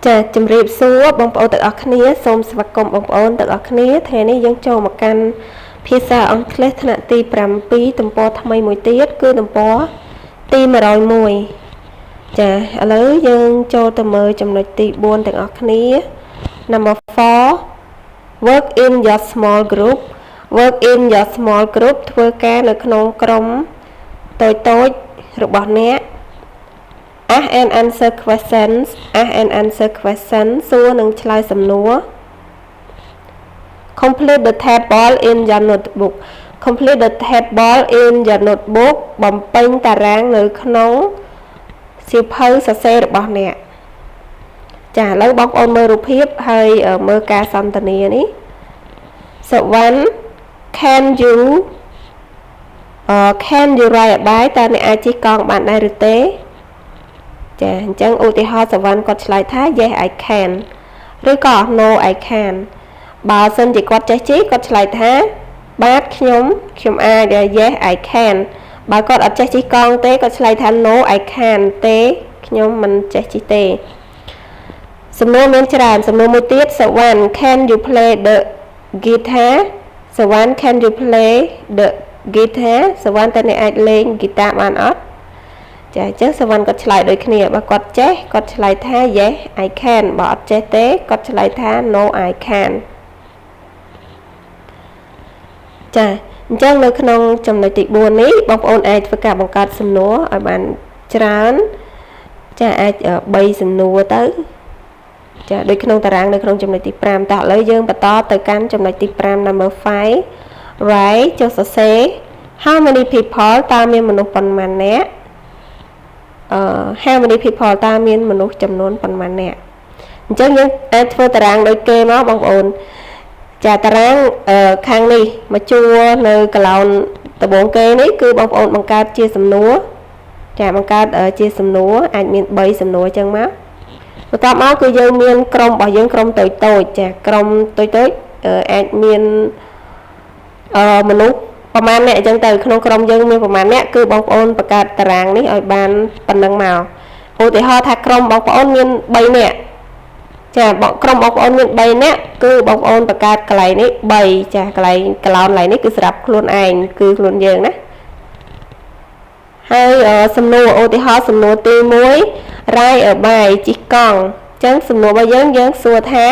ចាជំរាបសួរបងប្អូនទាំងអស់គ្នាសូមស្វាគមន៍បងប្អូនទាំងអស់គ្នាថ្ងៃនេះយើងចូលមកកាន់ភាសាអង់គ្លេសថ្នាក់ទី7ទំព័រថ្មីមួយទៀតគឺទំព័រទី101ចាឥឡូវយើងចូលទៅមើលចំណុចទី4ទាំងអស់គ្នា Number 4 Work in your small group Work in your small group ធ្វើការនៅក្នុងក្រុមតូចៗរបស់អ្នក Ask and answer questions Ask and answer questions សួរនិងឆ្លើយសំណួរ Complete the table in your notebook Complete the table in your notebook បំពេញតារាងនៅក្នុងសៀវភៅសរសេររបស់អ្នកចាឥឡូវបងប្អូនមើលរូបភាពហើយមើលការសន្ទនានេះ So one can you ride a bike តើអ្នកអាចជិះកង់បានដែរឬទេចាអញ្ចឹងឧទាហរណ៍សវណ្ណគាត់ឆ្លើយថា Yes I can ឬក៏ No I can បើសិនជាគាត់ចេះជិះគាត់ឆ្លើយថាបាទខ្ញុំអាច Yes I can បើគាត់អត់ចេះជិះកង់ទេគាត់ឆ្លើយថា No I can ទេខ្ញុំមិនចេះជិះទេសំណួរមានច្រើនសំណួរមួយទៀតសវណ្ណ Can you play the guitar សវណ្ណ Can you play the guitar សវណ្ណតើអ្នកអាចលេងហ្គីតាបានអត់ចាអញ្ចឹងសវណ្ណគាត់ឆ្លើយដូចគ្នាបើគាត់ចេះគាត់ឆ្លើយថា Yes I can បើអត់ចេះទេគាត់ឆ្លើយថា No I can ចាអញ្ចឹងនៅក្នុងចំណុចទី4នេះបងប្អូនអាចធ្វើការបង្កើតសំណួរឲ្យបានច្រើនចាអាច3សំណួរទៅចាដូចក្នុងតារាងនៅក្នុងចំណុចទី5តោះឥឡូវយើងបន្តទៅកាន់ចំណុចទី5 number 5 write ចុះសរសេរ how many people តើមានមនុស្សប៉ុន្មាននាក់how many people តើមានមនុស្សចំនួនប៉ុន្មាននាក់អញ្ចឹងយើងអាចធ្វើតារាងដូចគេមកបងប្អូនចាតារាងខាងនេះមកជួរនៅកន្លោនដំបូងគេនេះគឺបងប្អូនបង្កើតជាសំណួរចាបង្កើតជាសំណួរអាចមាន3សំណួរអញ្ចឹងមកបន្ទាប់មកគឺយើងមានក្រុមរបស់យើងក្រុមតូចចាក្រុមតូចអាចមានមនុស្សប្រហែលអ្នកអញ្ចឹងទៅក្នុងក្រុមយើងមានប្រហែលអ្នកគឺបងប្អូនបង្កើតតារាងនេះឲ្យបានប៉ុណ្ណឹងមកឧទាហរណ៍ថាក្រុមបងប្អូនមាន3អ្នកចាក្រុមបងប្អូនមាន3អ្នកគឺបងប្អូនបង្កើតកន្លែងនេះ3ចាកន្លែងកន្លោនកន្លែងនេះគឺសម្រាប់ខ្លួនឯងគឺខ្លួនយើងណាហើយសំណួរឧទាហរណ៍សំណួរទី1 ride a bike ជិះកង់អញ្ចឹងសំណួររបស់យើងសួរថា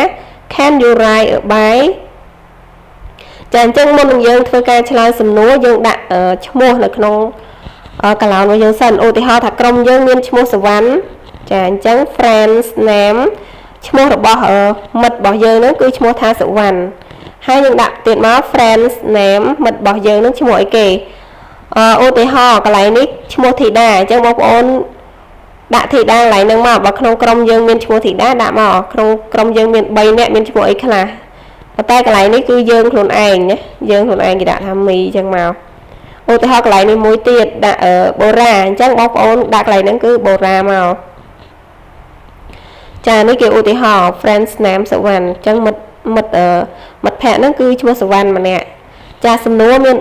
Can you ride a bikeចាអញ្ចឹងមុននឹងយើងធ្វើការឆ្លើយសំណួរយើងដាក់ឈ្មោះនៅក្នុងកន្លោនរបស់យើងសិនឧទាហរណ៍ថាក្រុមយើងមានឈ្មោះសវណ្ណចាអញ្ចឹង friends name ឈ្មោះរបស់មិត្តរបស់យើងហ្នឹងគឺឈ្មោះថាសវណ្ណហើយយើងដាក់ទៀតមក friends name មិត្តរបស់យើងហ្នឹងឈ្មោះអីគេឧទាហរណ៍កន្លែងនេះឈ្មោះធីតាអញ្ចឹងបងប្អូនដាក់ធីតាកន្លែងហ្នឹងមកបើក្នុងក្រុមយើងមានឈ្មោះធីតាដាក់មកក្នុងក្រុមយើងមាន3នាក់មានឈ្មោះអីខ្លះប៉ុន្តែកន្លែងនេះគឺយើងខ្លួនឯងណាយើងខ្លួនឯងគេដាក់ថាមីអញ្ចឹងមកឧទាហរណ៍កន្លែងនេះមួយទៀតដាក់បូរ៉ាអញ្ចឹងបងប្អូនដាក់កន្លែងហ្នឹងគឺបូរ៉ាមកចានេះគេឧទាហរណ៍ friends name សវណ្ណអញ្ចឹងមិត្តភ័ក្តិហ្នឹងគឺឈ្មោះសវណ្ណម្នាក់ចាសំណួរមាន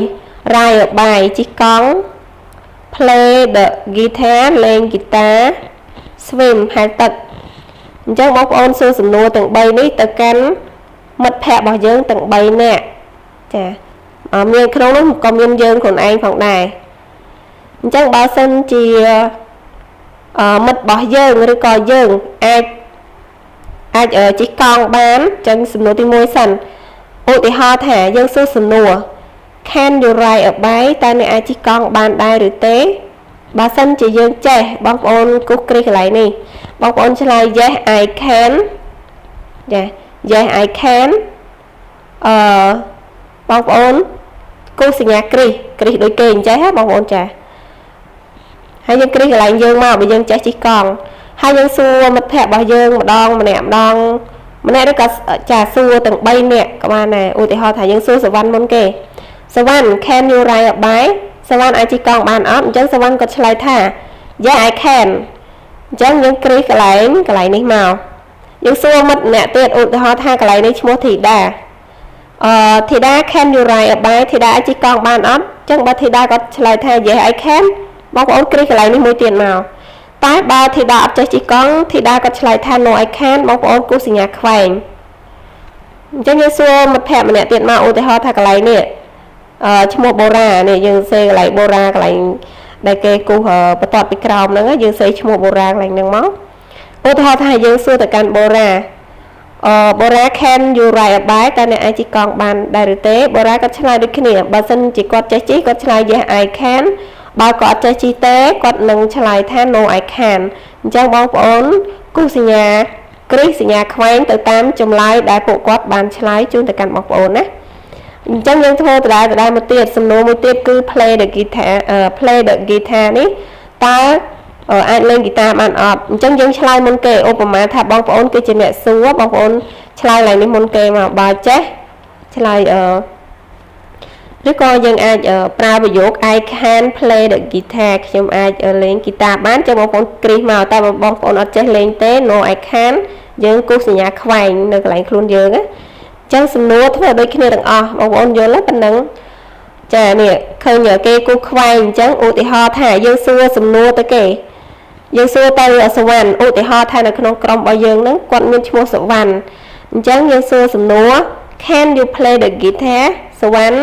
3 ride a bike ជិះកង់ play the guitar លេងហ្គីតា swim ហែលទឹកអញ្ចឹងបងប្អូនសួរសំណួរទាំង3នេះទៅកាន់មិត្តភ័ក្តិរបស់យើងទាំង3នាក់ចាមានក្នុងនោះក៏មានយើងខ្លួនឯងផងដែរអញ្ចឹងបើសិនជាមិត្តរបស់យើងឬក៏យើងអាចជិះកង់បានអញ្ចឹងសំណួរទី1សិនឧទាហរណ៍ថាយើងសួរសំណួរ Can you ride a bike តើអ្នកអាចជិះកង់បានដែរឬទេបើសិនជាយើងចេះបងប្អូនគូសគ្រីសកន្លែងនេះបងប្អូនឆ្លើយ Yes I can ចា Yes I can បងប្អូនគូសសញ្ញាគ្រីសដូចគេអញ្ចឹងហ៎បងប្អូនចាហើយយើងគ្រីសកន្លែងយើងមកបើយើងចេះជិះកង់ហើយយើងសួរមិត្តភ័ក្តិរបស់យើងម្នាក់ឬក៏ចាសួរទាំង3នាក់ក៏បានដែរឧទាហរណ៍ថាយើងសួរសវណ្ណមុនគេសវណ្ណ Can you ride a bike សវណ្ណអាចជិះកង់បានអត់អញ្ចឹងសវណ្ណក៏ឆ្លើយថា Yeah I can អញ្ចឹងយើងគ្រីសកន្លែងនេះមកយើងសួរមិត្តម្នាក់ទៀតឧទាហរណ៍ថាកន្លែងនេះឈ្មោះធីតាធីតា Can you ride a bike ធីតាអាចជិះកង់បានអត់អញ្ចឹងបើធីតាគាត់ឆ្លើយថា Yes I can បងប្អូនគ្រីសកន្លែងនេះមួយទៀតមក តែបើធីតាអត់ចេះជិះកង់ធីតាគាត់ឆ្លើយថា no I can បងប្អូនគូសញ្ញាខ្វែងអញ្ចឹងយើងសួរមិត្តភក្តិម្នាក់ទៀតមកឧទាហរណ៍ថាកន្លែងនេះឈ្មោះបូរ៉ានេះយើងសេកន្លែងបូរ៉ាកន្លែងដែលគេគូសបន្ទាត់ពីក្រោមហ្នឹងយើងសេឈ្មោះបូរ៉ាកន្លែងហ្នឹងមកឧទាហរណ៍ថាយើងសួរទៅកាន់បូរ៉ាបូរ៉ា can you ride a bike តើអ្នកអាចជិះកង់បានដែរឬទេបូរ៉ាគាត់ឆ្លើយដូចគ្នាបើសិនជាគាត់ចេះជិះគាត់ឆ្លើយ yes I can បើគាត់អត់ចេះជិះទេគាត់នឹងឆ្លើយថា no I can អញ្ចឹងបងប្អូនគូសញ្ញាគ្រីសសញ្ញាខ្វែងទៅតាមចម្លើយដែលពួកគាត់បានឆ្លើយជូនទៅកាន់បងប្អូនណាអញ្ចឹងយើងធ្វើដដែលមកទៀតសំណួរមួយទៀតគឺ play the guitar នេះតើអាចលេងហ្គីតាបានអត់អញ្ចឹងយើងឆ្លើយមុនគេឧបមាថាបងប្អូនគឺជាអ្នកសួរបងប្អូនឆ្លើយឡើងនេះមុនគេមកបើចេះឆ្លើយឬក៏យើងអាចប្រើប្រយោគ I can play the guitar ខ្ញុំអាចលេងហ្គីតាបានចឹងបងប្អូនគ្រីសមកតែបងប្អូនអត់ចេះលេងទេ no I can យើងគូសសញ្ញាខ្វែងនៅកន្លែងខ្លួនយើងណាចឹងសំណួរធ្វើដូចគ្នាទាំងអស់បងប្អូនយល់ទេប៉ុណ្ណឹងចានេះឃើញគេគូខ្វែងអញ្ចឹងឧទាហរណ៍ថាយើងសួរសំណួរទៅគេយើងសួរទៅសវណ្ណឧទាហរណ៍ថានៅក្នុងក្រុមរបស់យើងហ្នឹងគាត់មានឈ្មោះសវណ្ណអញ្ចឹងយើងសួរសំណួរ Can you play the guitar សវណ្ណ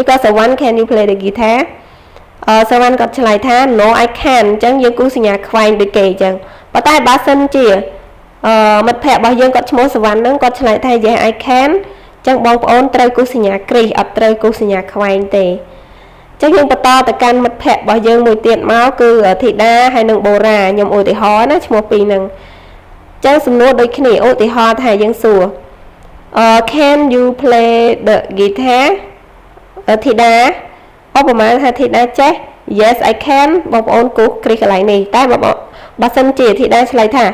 ឬក៏សវណ្ណ Can you play the guitar សវណ្ណគាត់ឆ្លើយថា No I can អញ្ចឹងយើងគូសញ្ញាខ្វែងដូចគេអញ្ចឹងប៉ុន្តែបើសិនជាមិត្តភ័ក្តិរបស់យើងគាត់ឈ្មោះសវណ្ណហ្នឹងគាត់ឆ្លើយថា Yes I can អញ្ចឹងបងប្អូនត្រូវគូសញ្ញាគ្រីសអត់ត្រូវគូសញ្ញាខ្វែងទេអញ្ចឹងយើងបន្តទៅកាន់មិត្តភ័ក្តិរបស់យើងមួយទៀតមកគឺធីតាហើយនិងបូរ៉ាខ្ញុំឧទាហរណ៍ណាឈ្មោះពីរហ្នឹងអញ្ចឹងសំណួរដូចគ្នាឧទាហរណ៍ថាយើងសួរCan you play the guitar ធីតាឧបមាថាធីតាចេះ Yes I can បងប្អូនគូសគ្រីសកន្លែងនេះតែបើសិនជាធីតាឆ្លើយថា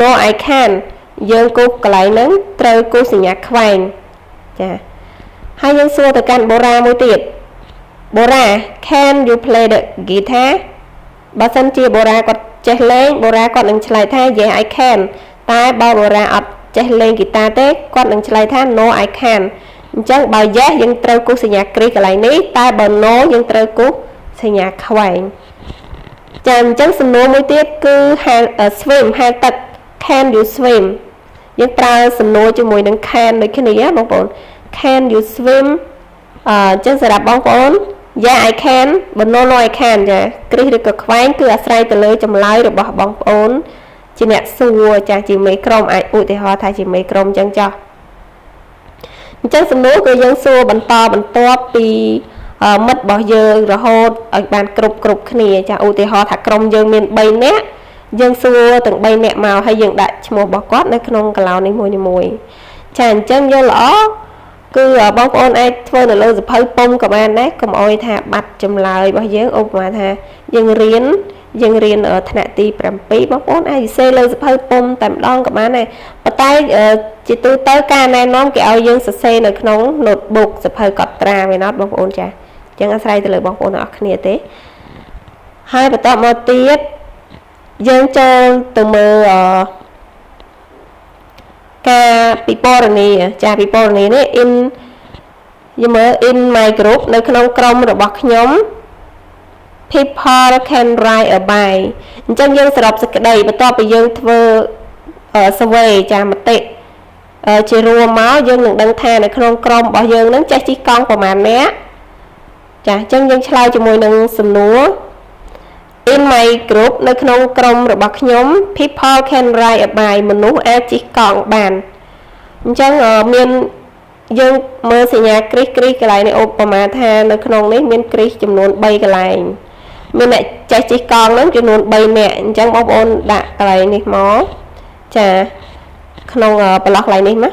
No I can យើងគូសកន្លែងហ្នឹងត្រូវគូសសញ្ញាខ្វែងចាហើយយើងសួរទៅកាន់បូរ៉ាមួយទៀតបូរ៉ា Can you play the guitar បើសិនជាបូរ៉ាគាត់ចេះលេងបូរ៉ាគាត់នឹងឆ្លើយថា Yes I can តែបើបូរ៉ាអត់ចេះលេងហ្គីតាទេគាត់នឹងឆ្លើយថា No I can អញ្ចឹងបើ Yes យើងត្រូវគូសសញ្ញាគ្រីសកន្លែងនេះតែបើ No យើងត្រូវគូសសញ្ញាខ្វែងចាអញ្ចឹងសំណួរមួយទៀតគឺ swim ហែលទឹក Can you swim យើងប្រើសំណួរជាមួយនឹង can ដូចគ្នាបងប្អូន Can you swim អញ្ចឹងសម្រាប់បងប្អូន Yeah I can បើ No I can ចាគ្រីសឬក៏ខ្វែងគឺអាស្រ័យទៅលើចម្លើយរបស់បងប្អូនជាអ្នកសួរចាជាមេក្រុមអាចឧទាហរណ៍ថាជាមេក្រុមអញ្ចឹងចោះអញ្ចឹងសំណួរគឺយើងសួរបន្តបន្ទាប់ពីមិត្តរបស់យើងរហូតឲ្យបានគ្រប់គ្នាចាឧទាហរណ៍ថាក្រុមយើងមាន3នាក់យើងសួរទាំង3នាក់មកហើយយើងដាក់ឈ្មោះរបស់គាត់នៅក្នុងកឡោននេះមួយចាអញ្ចឹងយល់ល្អគឺបងប្អូនអាចធ្វើនៅលើសភៅពុំក៏បានដែរកុំអោយថាបាត់ចម្លើយរបស់យើងឧបមាថាយើងរៀនថ្នាក់ទី7បងប្អូនអាចសរសេរលើសភៅពុំតែម្ដងក៏បានដែរប៉ុន្តែជាទូទៅការណែនាំគេឲ្យយើងសរសេរនៅក្នុង notebook សភៅកត់ត្រាវិញអត់បងប្អូនចាអញ្ចឹងអាស្រ័យទៅលើបងប្អូនទាំងអស់គ្នាទេហើយបន្តមកទៀតយើងចូលទៅមើលការពិពណ៌នាចាពិពណ៌នានេះ in my group នៅក្នុងក្រុមរបស់ខ្ញុំ people can ride a bike អញ្ចឹងយើងសរុបសេចក្តីបន្ទាប់ពីយើងធ្វើ survey ចាមតិជារួមមកយើងនឹងដឹងថានៅក្នុងក្រុមរបស់យើងនឹងចេះជិះកង់ប្រមាណអ្នកចាអញ្ចឹងយើងឆ្លើយជាមួយនឹងសំណួរ in my group នៅក្នុងក្រុមរបស់ខ្ញុំ people can ride a bike មនុស្សអាចជិះកង់បានអញ្ចឹងមានយើងមើលសញ្ញាគ្រីសកន្លែងនេះឧបមាថានៅក្នុងនេះមានគ្រីសចំនួន3កន្លែងមានអ្នកចេះជិះកង់ហ្នឹងចំនួន3នាក់អញ្ចឹងបងប្អូនដាក់កន្លែងនេះមកចាក្នុងប្រឡោះកន្លែងនេះណា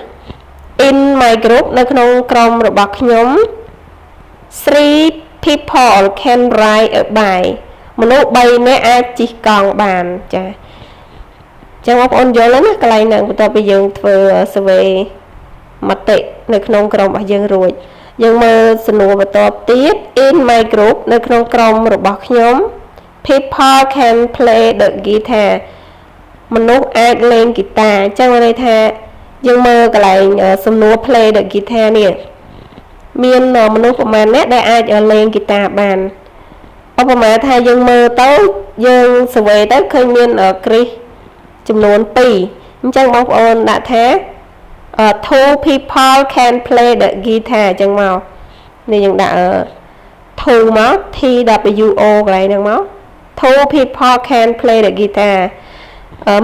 in my group នៅក្នុងក្រុមរបស់ខ្ញុំ 3 people can ride a bike មនុស្ស3នាក់អាចជិះកង់បានចាអញ្ចឹងបងប្អូនយល់ហើយណាកន្លែងហ្នឹងបន្ទាប់ពីយើងធ្វើ survey មតិនៅក្នុងក្រុមរបស់យើងរួចយើងមើលសំណួរបន្តទៀត in my group នៅក្នុងក្រុមរបស់ខ្ញុំ people can play the guitar មនុស្សអាចលេងហ្គីតាអញ្ចឹងន័យថាយើងមើលកន្លែងសំណួរ play the guitar នេះមានមនុស្សប្រមាណអ្នកដែលអាចលេងហ្គីតាបាន ឧបមាថាយើងមើលទៅយើង survey ទៅឃើញមានគ្រីសចំនួន2អញ្ចឹងបងប្អូនដាក់ថា two people can play the guitar អញ្ចឹងមកនេះយើងដាក់two មក TWO កន្លែងហ្នឹងមក two people can play the guitar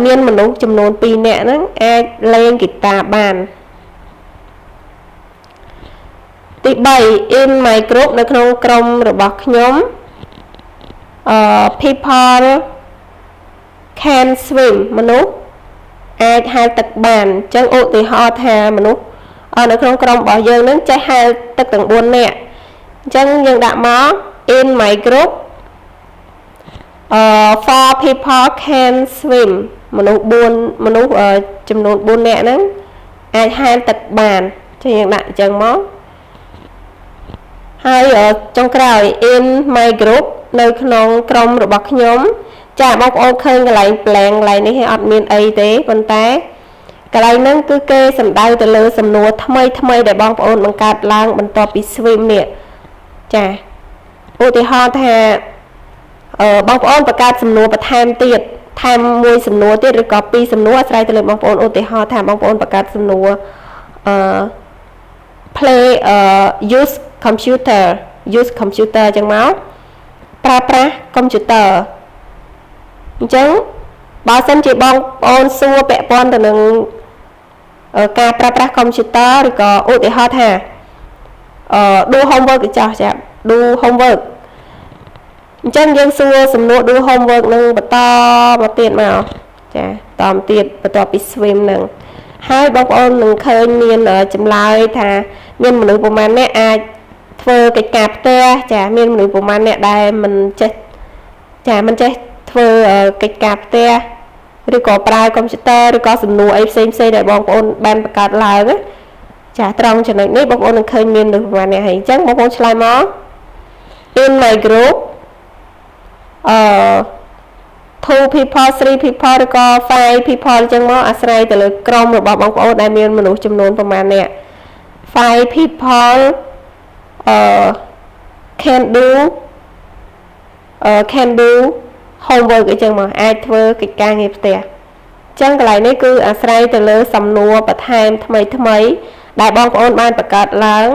មានមនុស្សចំនួន2នាក់ហ្នឹងអាចលេងហ្គីតាបាន ទី3 in my group នៅក្នុងក្រុមរបស់ខ្ញុំ people can swim មនុស្សអាចហែលទឹកបានអញ្ចឹងឧទាហរណ៍ថាមនុស្សនៅក្នុងក្រុមរបស់យើងនឹងចេះហែលទឹកទាំង4នាក់អញ្ចឹងយើងដាក់មក in my group four people can swim មនុស្សចំនួន4នាក់ហ្នឹងអាចហែលទឹកបានអញ្ចឹងយើងដាក់អញ្ចឹងមកហើយចុងក្រោយ in my group នៅក្នុងក្រុមរបស់ខ្ញុំចាបងប្អូនឃើញកន្លែង blank កន្លែងនេះអត់មានអីទេប៉ុន្តែកន្លែងហ្នឹងគឺគេសំដៅទៅលើសំណួរថ្មីដែលបងប្អូនបង្កើតឡើងបន្ទាប់ពី swim នេះចាឧទាហរណ៍ថាបងប្អូនបង្កើតសំណួរបន្ថែមទៀតថែមមួយសំណួរទៀតឬក៏2សំណួរអាស្រ័យទៅលើបងប្អូនឧទាហរណ៍ថាបងប្អូនបង្កើតសំណួរplay use computer អញ្ចឹងមកប្រើប្រាស់កុំព្យូទ័រអញ្ចឹងបើសិនជាបងប្អូនសួរពាក់ព័ន្ធទៅនឹងការប្រើប្រាស់កុំព្យូទ័រឬក៏ឧទាហរណ៍ថាdo homework ទៅចាស់ចា do homework អញ្ចឹងយើងសួរសំណួរ do homework នឹងបន្តមកទៀតមកចាតមកទៀតបន្ទាប់ពី swim នឹងហើយបងប្អូននឹងឃើញមានចម្លើយថាមានមនុស្សប្រមាណអ្នកអាចធ្វើកិច្ចការផ្ទះចាមានមនុស្សប្រមាណអ្នកដែលមិនចេះធ្វើកិច្ចការផ្ទះឬក៏ប្រើកុំព្យូទ័រឬក៏សំណួរអីផ្សេងដែលបងប្អូនបានបង្កើតឡើងចាត្រង់ចំណុចនេះបងប្អូននឹងឃើញមានមនុស្សប្រមាណអ្នកហើយអញ្ចឹងបងប្អូនឆ្លើយមក in my group 2 people 3 people ឬក៏5 people អញ្ចឹងមកអាស្រ័យទៅលើក្រុមរបស់បងប្អូនដែលមានមនុស្សចំនួនប្រមាណអ្នក5 people can do homework អញ្ចឹងមកអាចធ្វើកិច្ចការងារផ្ទះអញ្ចឹងកន្លែងនេះគឺអាស្រ័យទៅលើសំណួរបន្ថែមថ្មីដែលបងប្អូនបានបង្កើតឡើង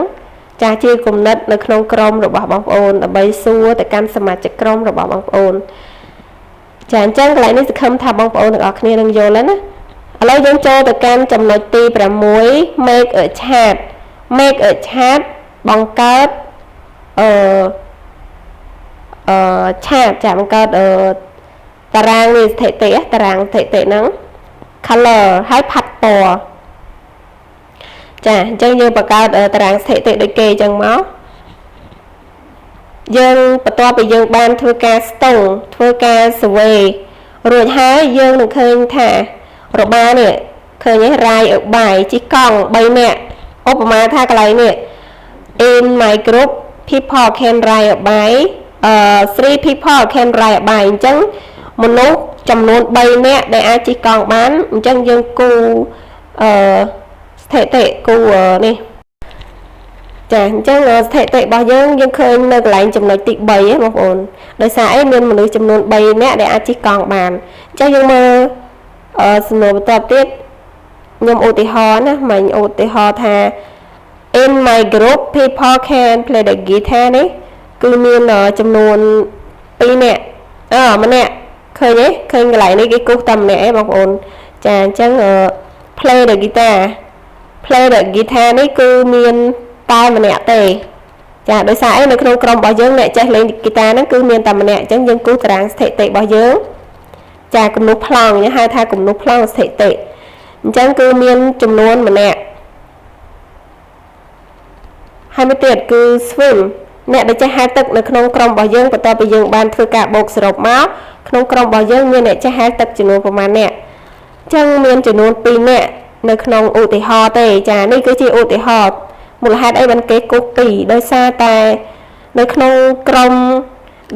ចាស់ជាគំនិតនៅក្នុងក្រុមរបស់បងប្អូនដើម្បីសួរទៅកាន់សមាជិកក្រុមរបស់បងប្អូនចាអញ្ចឹងកន្លែងនេះសង្ឃឹមថាបងប្អូនទាំងអស់គ្នានឹងយល់ហើយណាឥឡូវយើងចូលទៅកាន់ចំណុចទី6 make a chart បង្កើតchart ចាបង្កើតតារាងនេះស្ថិតិតារាងស្ថិតិហ្នឹង color ហើយផាត់ពណ៌ចាអញ្ចឹងយើងបង្កើតតារាងស្ថិតិដូចគេអញ្ចឹងមកយើងបន្ទាប់ពីយើងបានធ្វើការស្ទង់ធ្វើការ survey រួចហើយយើងនឹងឃើញថារបានេះឃើញទេរាយឲ្យបាយជីកង់3នាក់ឧបមាថាកន្លែងនេះ in my group people can ride a bike 3 people can ride a bike អញ្ចឹងមនុស្សចំនួន3នាក់ដែលអាចជិះកង់បានអញ្ចឹងយើងគូស្ថិតិគូនេះចាអញ្ចឹងស្ថិតិរបស់យើងឃើញនៅកន្លែងចំណុចទី3ហ្នឹងបងប្អូនដោយសារអីមានមនុស្សចំនួន3នាក់ដែលអាចជិះកង់បានអញ្ចឹងយើងមើលសំណួរបន្តទៀតខ្ញុំឧទាហរណ៍ណាមិញឧទាហរណ៍ថា in my group people can play the guitar នេះគឺមានចំនួន2នាក់ម្នាក់ឃើញទេឃើញកន្លែងនេះគេគូសតែម្នាក់ឯងបងប្អូនចាអញ្ចឹងplay the guitar នេះគឺមានតែម្នាក់ទេចាដោយសារអីនៅក្នុងក្រុមរបស់យើងអ្នកចេះលេងហ្គីតាហ្នឹងគឺមានតែម្នាក់អញ្ចឹងយើងគូសតារាងស្ថិតិរបស់យើងចាគំនូសប្លង់ហៅថាគំនូសប្លង់ស្ថិតិអញ្ចឹងគឺមានចំនួនម្នាក់ហើយមួយទៀតគឺ swim អ្នកដែលចេះហែលទឹកនៅក្នុងក្រុមរបស់យើងបន្ទាប់ពីយើងបានធ្វើការបូកសរុបមកក្នុងក្រុមរបស់យើងមានអ្នកចេះហែលទឹកចំនួនប្រមាណអ្នកអញ្ចឹងមានចំនួន2នាក់នៅក្នុងឧទាហរណ៍ទេចានេះគឺជាឧទាហរណ៍មូលហេតុអីបានគេគូស2ដោយសារតែនៅក្នុងក្រុម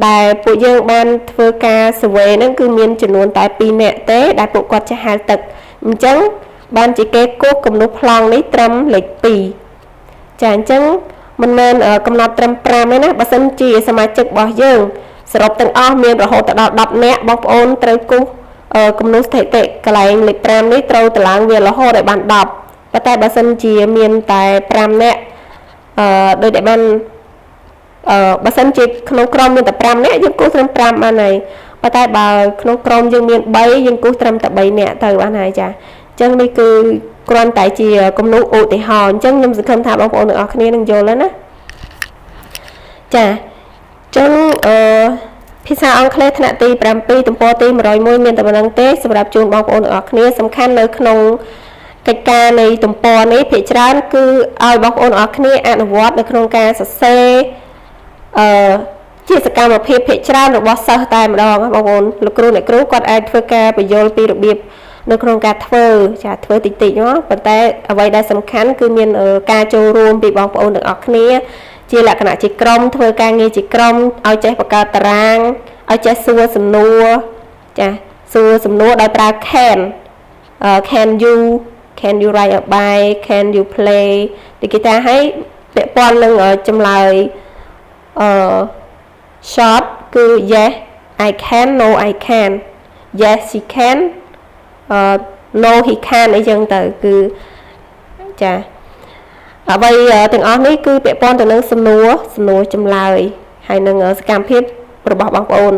ដែលពួកយើងបានធ្វើការ survey ហ្នឹងគឺមានចំនួនតែ2នាក់ទេដែលពួកគាត់ចេះហែលទឹកអញ្ចឹងបានជាគេគូសគំនូសប្លង់នេះត្រឹមលេខ2ចាអញ្ចឹងមិនមែនកំណត់ត្រឹម5ទេណាបើសិនជាសមាជិករបស់យើង សរុបទាំងអស់មានរហូតដល់10នាក់បងប្អូនត្រូវគូសគំនូសស្ថិតិកន្លែងលេខ5នេះត្រូវតឡើងវារហូតដល់បាន10ប៉ុន្តែបើសិនជាមានតែ5នាក់ដោយតែបានបើសិនជាក្នុងក្រុមមានតែ5នាក់យើងគូសត្រឹម5បានហើយប៉ុន្តែបើក្នុងក្រុមយើងមាន3យើងគូសត្រឹមតែ3នាក់ទៅបានហើយចាអញ្ចឹងនេះគឺគ្រាន់តែជាគំនូសឧទាហរណ៍អញ្ចឹងខ្ញុំសង្ឃឹមថាបងប្អូនទាំងអស់គ្នានឹងយល់ហើយណាចាអញ្ចឹងភាសាអង់គ្លេសថ្នាក់ទី7ទំព័រទី101មានតែប៉ុណ្្នឹងទេសម្រាប់ជូនបងប្អូនទាំងអស់គ្នាសំខាន់នៅក្នុងកិច្ចការនៃទំព័រនេះភាគច្រើនគឺឲ្យបងប្អូនទាំងអស់គ្នាអនុវត្តនៅក្នុងការសរសេរជាសកម្មភាពភាគច្រើនរបស់សិស្សតែម្ដងបងប្អូនលោកគ្រូអ្នកគ្រូគាត់អាចធ្វើការបញ្យល់ពីរបៀបនៅក្នុងការធ្វើចាធ្វើតិចតិចណាប៉ុន្តែអ្វីដែលសំខាន់គឺមានការចូលរួមពីបងប្អូនទាំងអស់គ្នាជាលក្ខណៈជាក្រុមធ្វើការងារជាក្រុមឲ្យចេះបង្កើតតារាងឲ្យចេះសួរសំណួរចាសួរសំណួរដោយប្រើ can you write a bike can you play ទីគេថាឲ្យពាក់ព័ន្ធនឹងចម្លើយshort គឺ yes I can no I can yes she can no he can អីចឹងទៅគឺចាអ្វីទាំងអស់នេះគឺពាក់ព័ន្ធទៅនឹងសំណួរចម្លើយហើយនឹងសកម្មភាពរបស់បងប្អូន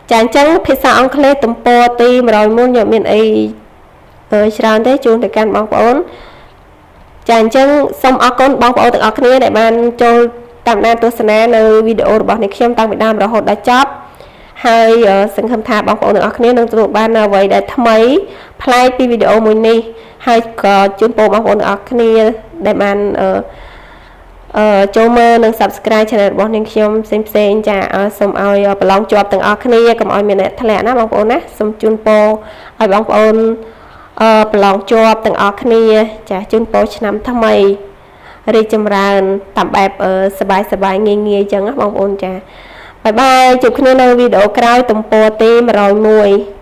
ចាអញ្ចឹងភាសាអង់គ្លេសទំព័រទី101យកមានអីច្រើនទេជូនទៅកាន់បងប្អូនចាអញ្ចឹងសូមអរគុណបងប្អូនទាំងអស់គ្នាដែលបានចូលតាមដានទស្សនានៅវីដេអូរបស់នេះខ្ញុំតាំងពីដើមរហូតដល់ចប់ហើយសង្ឃឹមថាបងប្អូនទាំងអស់គ្នានឹងទទួលបានអ្វីដែលថ្មីប្លែកពីវីដេអូមួយនេះហើយក៏ជូនពរបងប្អូនទាំងអស់គ្នាដែលបានចូលមើលនិង Subscribe Channel របស់នាងខ្ញុំផ្សេងចាសូមឲ្យប្រឡងជាប់ទាំងអស់គ្នាកុំឲ្យមានអ្នកធ្លាក់ណាបងប្អូនណាសូមជូនពរឲ្យបងប្អូនប្រឡងជាប់ទាំងអស់គ្នាចាជូនពរឆ្នាំថ្មីរីកចម្រើនតាមបែបសบายងាយអញ្ចឹងណាបងប្អូនចាបាយបាយជួបគ្នានៅវីដេអូក្រោយទំព័រទី101